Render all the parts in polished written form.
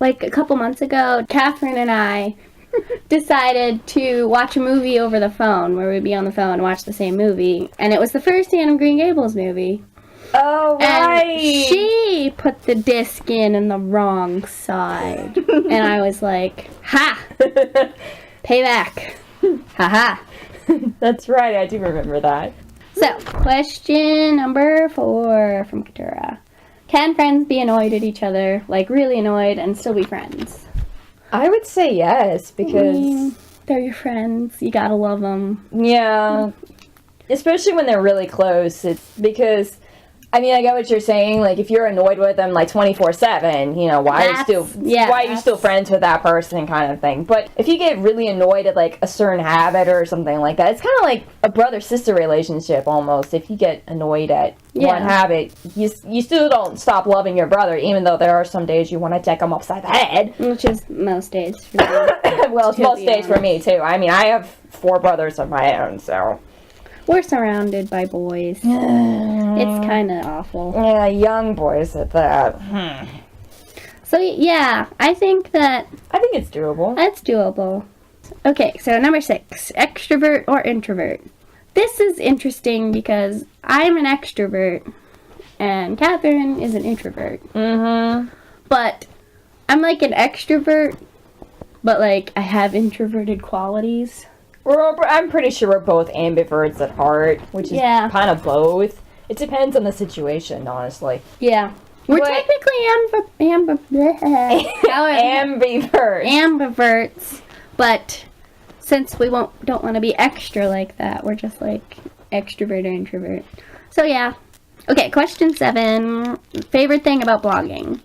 like a couple months ago, Catherine and I decided to watch a movie over the phone, where we'd be on the phone and watch the same movie. And it was the first Anne of Green Gables movie. Oh, right. And she put the disc in the wrong side. And I was like, ha! Payback. Ha-ha. That's right, I do remember that. So, question number 4 from Keturah. Can friends be annoyed at each other, like really annoyed, and still be friends? I would say yes, because... they're your friends. You gotta love them. Yeah. Especially when they're really close. It's because... I mean, I get what you're saying. Like, if you're annoyed with them, like, 24/7, you know, why are you still friends with that person kind of thing. But if you get really annoyed at, like, a certain habit or something like that, it's kind of like a brother-sister relationship, almost. If you get annoyed at one habit, you still don't stop loving your brother, even though there are some days you want to deck him upside the head. Which is most days for me. Well, it's most days for me, too. I mean, I have 4 brothers of my own, so... We're surrounded by boys. It's kind of awful. Yeah, young boys at that. So, yeah, I think it's doable. It's doable. Okay, so number 6. Extrovert or introvert? This is interesting because I'm an extrovert and Catherine is an introvert. But I'm like an extrovert, but like I have introverted qualities. I'm pretty sure we're both ambiverts at heart, which is kind of both. It depends on the situation, honestly. Yeah. We're technically ambiverts, but since we don't want to be extra like that, we're just like extrovert or introvert. So yeah. Okay, question 7. Favorite thing about blogging?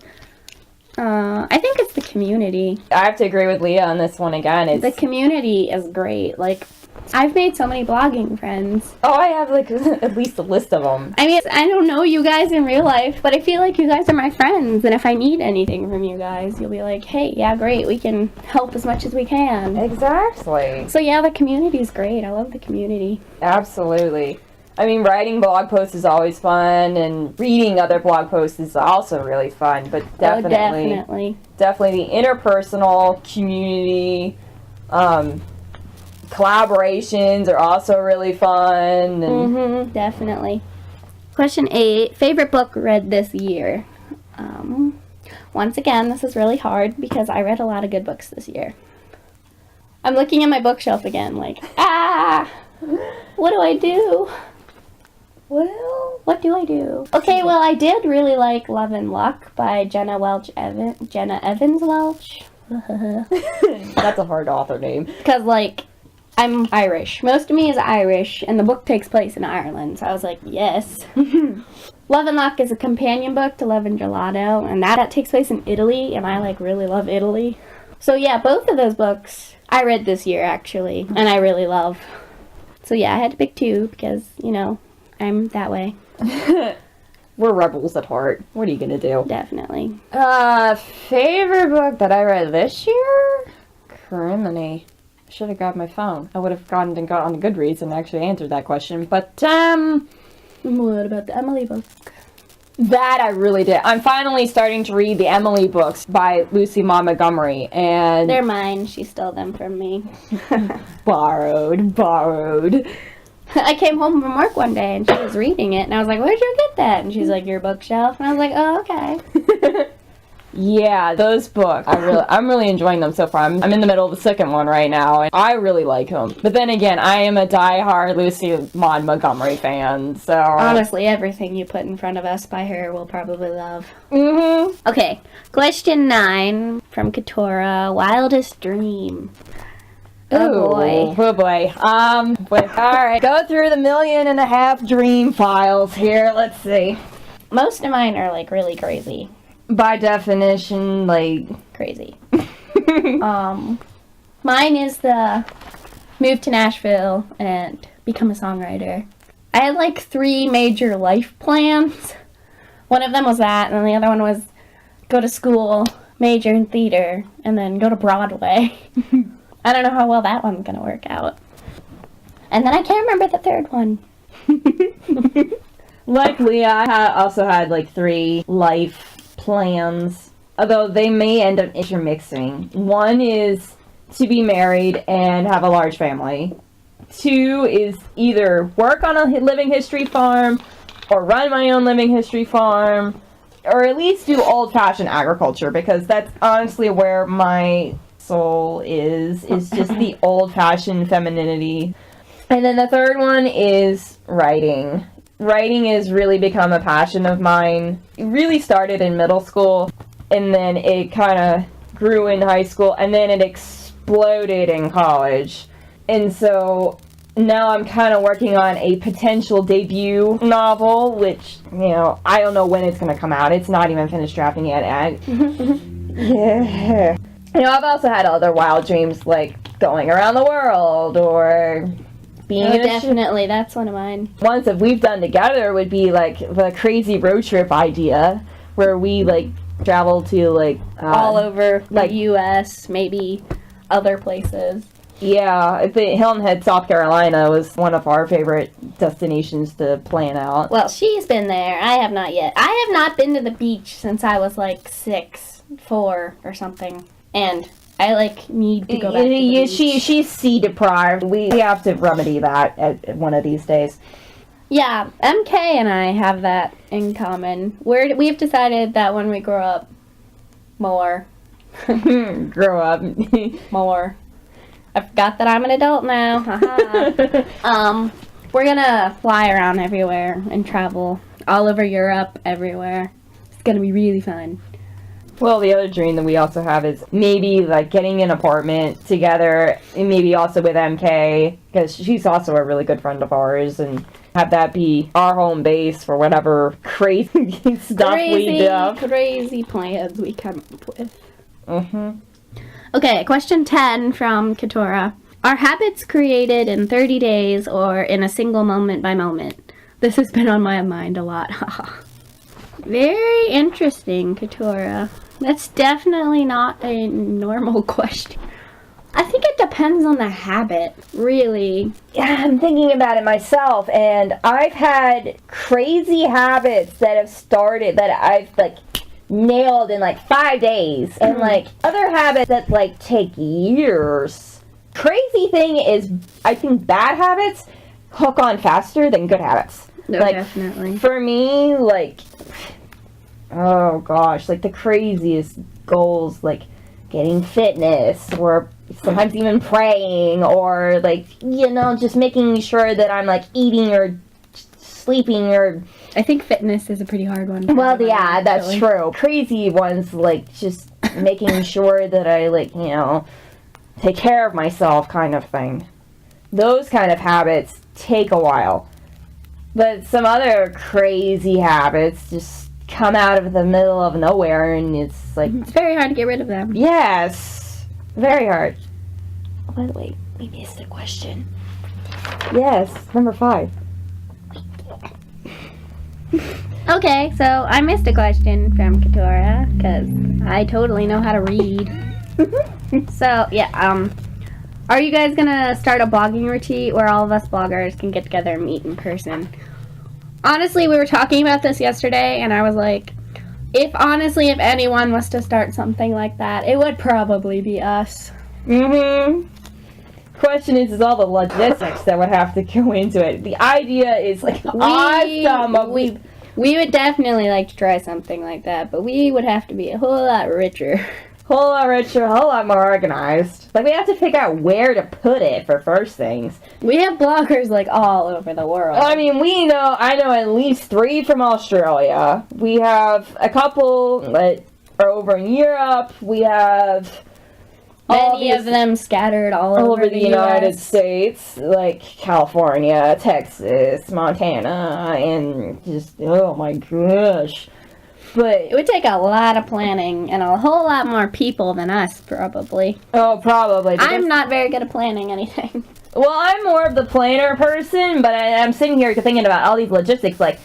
I think it's the community. I have to agree with Leah on this one again. The community is great. Like, I've made so many blogging friends. Oh, I have, like, at least a list of them. I mean, I don't know you guys in real life, but I feel like you guys are my friends, and if I need anything from you guys, you'll be like, hey, yeah, great, we can help as much as we can. Exactly. So, yeah, the community is great. I love the community. Absolutely. I mean, writing blog posts is always fun, and reading other blog posts is also really fun, but definitely the interpersonal community, collaborations are also really fun. And definitely. Question 8, favorite book read this year? Once again, this is really hard because I read a lot of good books this year. I'm looking at my bookshelf again like, what do I do? Well, what do I do? Okay, well, I did really like Love and Luck by Jenna Evans Welch. That's a hard author name. Because, like, I'm Irish. Most of me is Irish, and the book takes place in Ireland, so I was like, yes. Love and Luck is a companion book to Love and Gelato, and that takes place in Italy, and I, like, really love Italy. So, yeah, both of those books I read this year, actually, and I really love. So, yeah, I had to pick 2 because, you know, I'm that way. We're rebels at heart. What are you gonna do? Definitely. Favorite book that I read this year? Criminy. I should have grabbed my phone. I would have got on Goodreads and actually answered that question. But, what about the Emily book? That I really did. I'm finally starting to read the Emily books by Lucy Maud Montgomery, and... They're mine. She stole them from me. Borrowed. I came home from work one day and she was reading it and I was like, where'd you get that? And she's like, your bookshelf. And I was like, oh, okay. Yeah, those books, I'm really enjoying them so far. I'm in the middle of the second one right now and I really like them. But then again, I am a diehard Lucy Maud Montgomery fan, so... Honestly, everything you put in front of us by her we'll probably love. Okay, question 9 from Keturah, wildest dream. Oh boy. Alright, go through the 1.5 million dream files here. Let's see. Most of mine are like really crazy. By definition, like crazy. Mine is the move to Nashville and become a songwriter. I had like 3 major life plans. One of them was that, and then the other one was go to school, major in theater, and then go to Broadway. I don't know how well that one's going to work out. And then I can't remember the third one. Like Leah, I also had like 3 life plans. although they may end up intermixing. One is to be married and have a large family. 2 is either work on a living history farm or run my own living history farm, or at least do old-fashioned agriculture, because that's honestly where my soul is just the old-fashioned femininity. And then the third one is writing. Writing has really become a passion of mine. It really started in middle school, and then it kind of grew in high school, and then it exploded in college. And so now I'm kind of working on a potential debut novel, which, you know, I don't know when it's going to come out. It's not even finished drafting yet. Yeah. You know, I've also had other wild dreams, like going around the world or being in a definitely. That's one of mine. Ones that we've done together would be like the crazy road trip idea, where we like travel to like all over the U.S., maybe other places. Yeah, the Hilton Head, South Carolina was one of our favorite destinations to plan out. Well, she's been there. I have not yet. I have not been to the beach since I was like 4 or something. And I need to go back to the beach. She's sea deprived. We have to remedy that at one of these days. Yeah, MK and I have that in common. We've decided that when we grow up more. Grow up. More. I forgot that I'm an adult now. We're gonna fly around everywhere and travel all over Europe, everywhere. It's gonna be really fun. Well, the other dream that we also have is maybe like getting an apartment together, and maybe also with MK, because she's also a really good friend of ours, and have that be our home base for whatever crazy stuff we do. Crazy plans we come up with. Okay, question 10 from Keturah. Are habits created in 30 days or in a single moment by moment? This has been on my mind a lot. Very interesting, Keturah. That's definitely not a normal question. I think it depends on the habit, really. Yeah, I'm thinking about it myself, and I've had crazy habits that have started that I've nailed in 5 days, and other habits that take years. Crazy thing is, I think bad habits hook on faster than good habits. No, definitely. For me, oh gosh, the craziest goals, getting fitness, or sometimes even praying, or just making sure that I'm eating or sleeping, or I think fitness is a pretty hard one. Well, yeah, that's true. Crazy ones, just making sure that I, take care of myself kind of thing. Those kind of habits take a while. But some other crazy habits just come out of the middle of nowhere, and it's it's very hard to get rid of them. Yes, very hard. Oh, by the way, we missed a question. Yes, number 5. Okay, so I missed a question from Keturah because I totally know how to read. So, yeah, are you guys gonna start a blogging retreat where all of us bloggers can get together and meet in person? Honestly, we were talking about this yesterday, and I was like, if anyone was to start something like that, it would probably be us. Question is all the logistics that would have to go into it. The idea is awesome. We would definitely like to try something like that, but we would have to be a whole lot richer. Whole lot more organized. We have to figure out where to put it for first things. We have bloggers all over the world. I mean, I know at least 3 from Australia. We have a couple that are over in Europe. We have many of them scattered all over the United States, California, Texas, Montana, and just, oh my gosh. But it would take a lot of planning and a whole lot more people than us, probably. Oh, probably. I'm not very good at planning anything. Well, I'm more of the planner person, but I'm sitting here thinking about all these logistics, like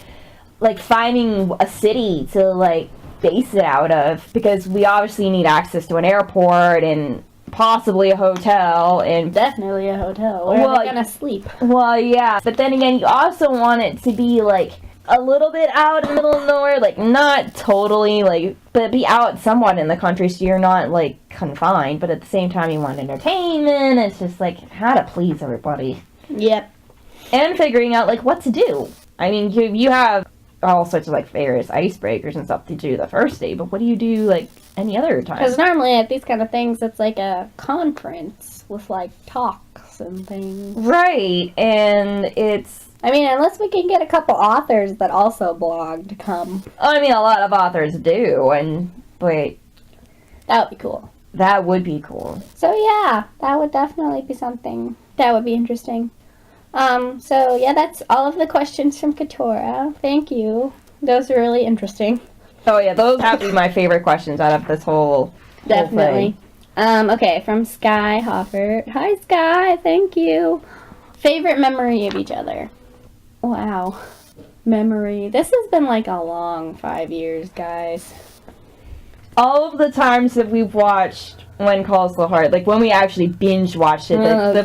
finding a city to, base it out of, because we obviously need access to an airport and possibly a hotel, and definitely a hotel. Where are we gonna sleep? Well, yeah, but then again, you also want it to be, a little bit out in the middle of nowhere, like not totally, like, but be out somewhat in the country so you're not like confined, but at the same time you want entertainment. It's just like how to please everybody. Yep. And figuring out like what to do. I mean, you have all sorts of like various icebreakers and stuff to do the first day, but what do you do like any other time? Because normally at these kind of things, it's like a conference with like talks and things. Right, and it's... I mean, unless we can get a couple authors that also blog to come. I mean, a lot of authors do, and wait. That would be cool. That would be cool. So yeah, that would definitely be something that would be interesting. So yeah, that's all of the questions from Keturah. Thank you. Those are really interesting. Oh yeah, those have to be my favorite questions out of this whole Definitely. thing. Okay, from Skye Hawthorn. Hi Skye, thank you. Favorite memory of each other. Wow. Memory. This has been like a long 5 years, guys. All of the times that we've watched When Calls the Heart, like when we actually binge watched it, the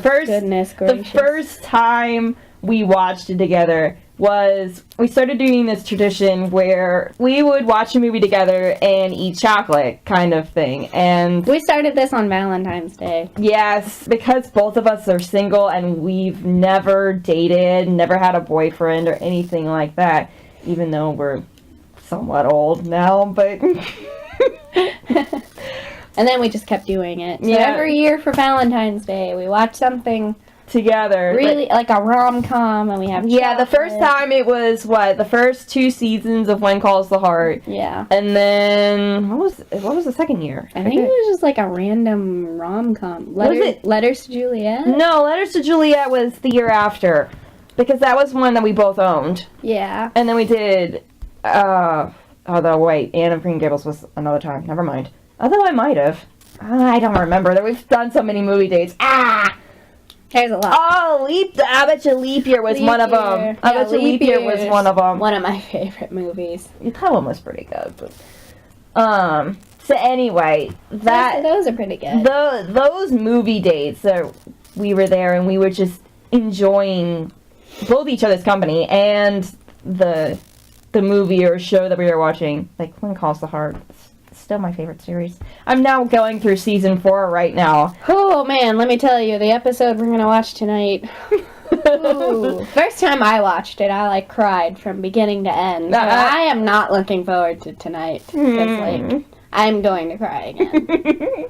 first time we watched it together was we started doing this tradition where we would watch a movie together and eat chocolate kind of thing. And we started this on Valentine's Day. Yes, because both of us are single and we've never dated, never had a boyfriend or anything like that, even though we're somewhat old now, but... And then we just kept doing it. So every year for Valentine's Day, we watch something together. Really, like a rom-com, and we have chocolate. The first time it was, the first 2 seasons of When Calls the Heart. Yeah. And then, what was the second year? I think it was just like a random rom-com. Letters to Juliet? No, Letters to Juliet was the year after. Because that was one that we both owned. Yeah. And then we did, Anne of Green Gables was another time. Never mind. Although I might have. I don't remember. We've done so many movie dates. There's a lot. Oh, I bet you Leap Year was one of them. I bet you Leap Year was one of them. One of my favorite movies. That one was pretty good. But, so anyway, those are pretty good. Those movie dates that we were there and we were just enjoying both each other's company and the movie or show that we were watching, like When Calls the Heart. Still my favorite series. I'm now going through season 4 right now. Oh man, let me tell you, the episode we're gonna watch tonight. Ooh. First time I watched it, I cried from beginning to end. So I am not looking forward to tonight. Because I'm going to cry again.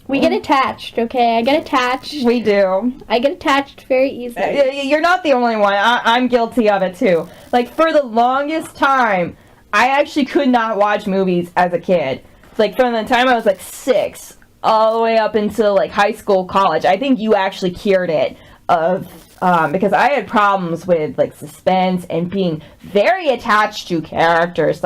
We get attached, okay? I get attached. We do. I get attached very easily. You're not the only one. I'm guilty of it too. For the longest time, I actually could not watch movies as a kid. From the time I was 6 all the way up until high school, college. I think you actually cured it because I had problems with suspense and being very attached to characters.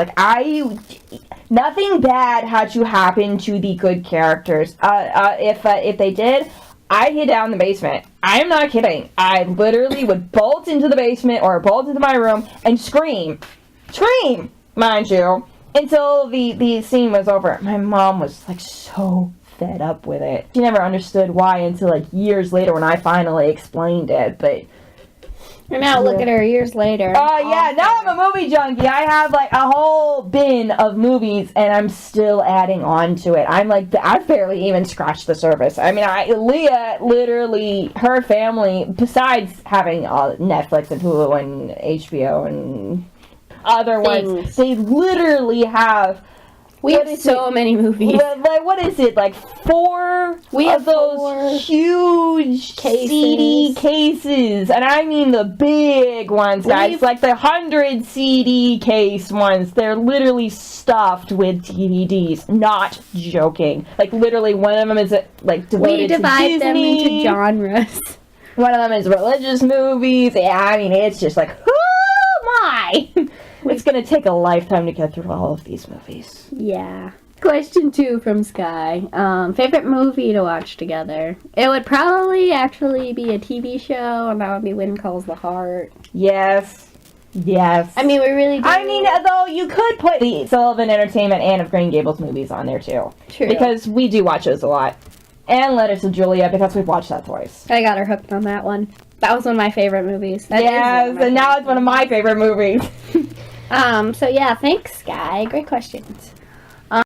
Nothing bad had to happen to the good characters. If they did, I'd get down in the basement. I am not kidding. I literally would bolt into the basement or bolt into my room and scream, mind you, until the scene was over. My mom was so fed up with it. She never understood why until years later when I finally explained it, but... And now look at her years later. Oh yeah, now I'm a movie junkie. I have a whole bin of movies and I'm still adding on to it. I've barely even scratched the surface. I mean, Leah, literally, her family, besides having Netflix and Hulu and HBO and other ones, they literally have... We have so many movies. What is it? 4 of those huge CD cases. And I mean the big ones, guys. The 100 CD case ones. They're literally stuffed with DVDs. Not joking. Literally, one of them is devoted to Disney. We divide them into genres. One of them is religious movies. Yeah, I mean, it's just oh my! It's going to take a lifetime to get through all of these movies. Yeah. Question 2 from Skye. Favorite movie to watch together? It would probably actually be a TV show, and that would be When Calls the Heart. Yes. I mean, we really do. I mean, though, you could put the Sullivan Entertainment Anne of Green Gables movies on there, too. True. Because we do watch those a lot. And Letters to Julia, because we've watched that twice. I got her hooked on that one. That was one of my favorite movies. Yes, and now it's one of my favorite movies. So yeah, thanks, Skye. Great questions.